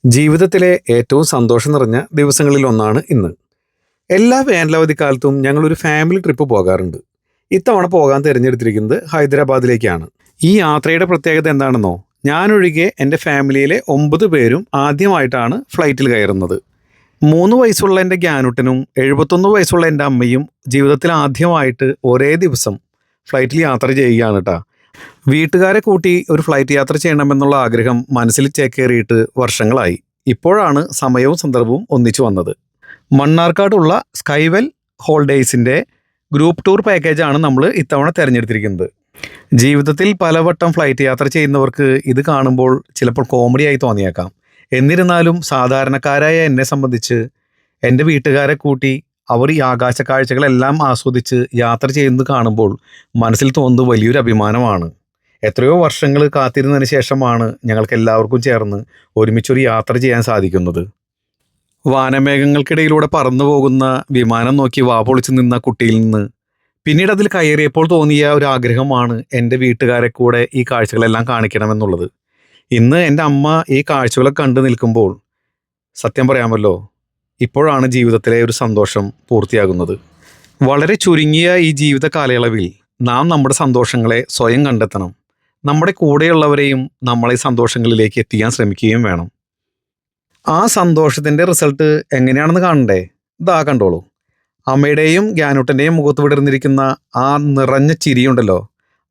ജീവിതത്തിലെ ഏറ്റവും സന്തോഷം നിറഞ്ഞ ദിവസങ്ങളിൽ ഒന്നാണ് ഇന്ന്. എല്ലാ വേനലവധിക്കാലത്തും ഞങ്ങളൊരു ഫാമിലി ട്രിപ്പ് പോകാറുണ്ട്. ഇത്തവണ പോകാൻ തിരഞ്ഞെടുത്തിരിക്കുന്നത് ഹൈദരാബാദിലേക്കാണ്. ഈ യാത്രയുടെ പ്രത്യേകത എന്താണെന്നോ, ഞാനൊഴികെ എൻ്റെ ഫാമിലിയിലെ 9 പേരും ആദ്യമായിട്ടാണ് ഫ്ലൈറ്റിൽ കയറുന്നത്. 3 വയസ്സുള്ള എൻ്റെ ഗ്യാനുട്ടനും 71 വയസ്സുള്ള എൻ്റെ അമ്മയും ജീവിതത്തിൽ ആദ്യമായിട്ട് ഒരേ ദിവസം ഫ്ലൈറ്റിൽ യാത്ര ചെയ്യുകയാണ് കേട്ടോ. വീട്ടുകാരെ കൂട്ടി ഒരു ഫ്ലൈറ്റ് യാത്ര ചെയ്യണമെന്നുള്ള ആഗ്രഹം മനസ്സിൽ ചേക്കേറിയിട്ട് വർഷങ്ങളായി. ഇപ്പോഴാണ് സമയവും സന്ദർഭവും ഒന്നിച്ചു വന്നത്. മണ്ണാർക്കാടുള്ള സ്കൈവെൽ ഹോളിഡേയ്സിൻ്റെ ഗ്രൂപ്പ് ടൂർ പാക്കേജാണ് നമ്മൾ ഇത്തവണ തിരഞ്ഞെടുത്തിരിക്കുന്നത്. ജീവിതത്തിൽ പലവട്ടം ഫ്ലൈറ്റ് യാത്ര ചെയ്യുന്നവർക്ക് ഇത് കാണുമ്പോൾ ചിലപ്പോൾ കോമഡിയായി തോന്നിയേക്കാം. എന്നിരുന്നാലും സാധാരണക്കാരായ എന്നെ സംബന്ധിച്ച് എൻ്റെ വീട്ടുകാരെ കൂട്ടി അവർ ഈ ആകാശ കാഴ്ചകളെല്ലാം ആസ്വദിച്ച് യാത്ര ചെയ്യുന്നത് കാണുമ്പോൾ മനസ്സിൽ തോന്നുന്നത് വലിയൊരു അഭിമാനമാണ്. എത്രയോ വർഷങ്ങൾ കാത്തിരുന്നതിന് ശേഷമാണ് ഞങ്ങൾക്ക് എല്ലാവർക്കും ചേർന്ന് ഒരുമിച്ചൊരു യാത്ര ചെയ്യാൻ സാധിക്കുന്നത്. വാനമേഘങ്ങൾക്കിടയിലൂടെ പറന്നു പോകുന്ന വിമാനം നോക്കി വാ പൊളിച്ച് നിന്ന കുട്ടിയിൽ നിന്ന് പിന്നീട് അതിൽ കയറിയപ്പോൾ തോന്നിയ ഒരു ആഗ്രഹമാണ് എൻ്റെ വീട്ടുകാരെ കൂടെ ഈ കാഴ്ചകളെല്ലാം കാണിക്കണമെന്നുള്ളത്. ഇന്ന് എൻ്റെ അമ്മ ഈ കാഴ്ചകളൊക്കെ കണ്ടു നിൽക്കുമ്പോൾ സത്യം പറയാമല്ലോ, ഇപ്പോഴാണ് ജീവിതത്തിലെ ഒരു സന്തോഷം പൂർത്തിയാകുന്നത്. വളരെ ചുരുങ്ങിയ ഈ ജീവിത കാലയളവിൽ നാം നമ്മുടെ സന്തോഷങ്ങളെ സ്വയം കണ്ടെത്തണം. നമ്മുടെ കൂടെയുള്ളവരെയും നമ്മളെ സന്തോഷങ്ങളിലേക്ക് എത്തിക്കാൻ ശ്രമിക്കുകയും വേണം. ആ സന്തോഷത്തിൻ്റെ റിസൾട്ട് എങ്ങനെയാണെന്ന് കാണണ്ടേ? ഇതാ കണ്ടോളൂ. അമ്മയുടെയും ഗ്യാനുട്ടൻ്റെയും മുഖത്ത് വിടർന്നിരിക്കുന്ന ആ നിറഞ്ഞ ചിരിയുണ്ടല്ലോ,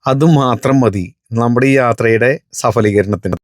അത് മാത്രം മതി നമ്മുടെ ഈ യാത്രയുടെ സഫലീകരണത്തിന്.